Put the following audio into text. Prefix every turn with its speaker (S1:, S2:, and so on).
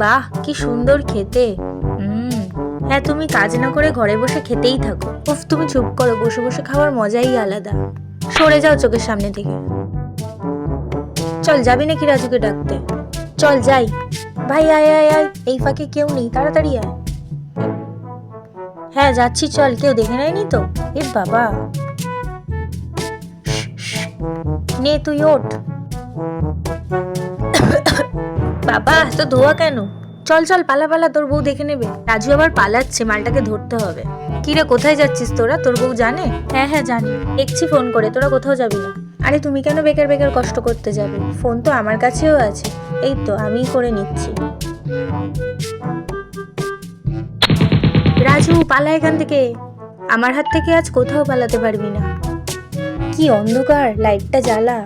S1: বাহ, কি সুন্দর খেতে। হ্যাঁ, তুমি কাজ না করে ঘরে বসে খেতেই থাকো। উফ, তুমি চুপ করো, বসে বসে খাওয়ার মজাই আলাদা। সরে যাও চোখের সামনে থেকে। চল, যাবি নাকি রাজুকে ডাকতে? চল যাই। ভাই আয় আয় আয়, এই ফাঁকে কেউ নেই, তাড়াতাড়ি আয়। হ্যাঁ যাচ্ছি, চল, কেউ দেখে নেয়নি তো? এ বাবা, নে তুই ওঠ। বাবা, তো ধোয়া কেন? চল চল, পালা পালা, তোর বউ দেখে নেবে। রাজু আবার পালাচ্ছে, মালটাকে ধরতে হবে। কিরে, কোথায় যাচ্ছিস তোরা? তোর বউ জানে? হ্যাঁ হ্যাঁ জানি, দেখছি ফোন করে। তোরা কোথাও যাবি না। আরে তুমি কেন বেকার বেকার কষ্ট করতে যাবে? ফোন তো আমার কাছেও আছে, এই তো আমিই করে নিচ্ছি। রাজু, পালা এখান থেকে। আমার হাত থেকে আজ কোথাও পালাতে পারবি না। কি অন্ধকার, লাইটটা জ্বালা।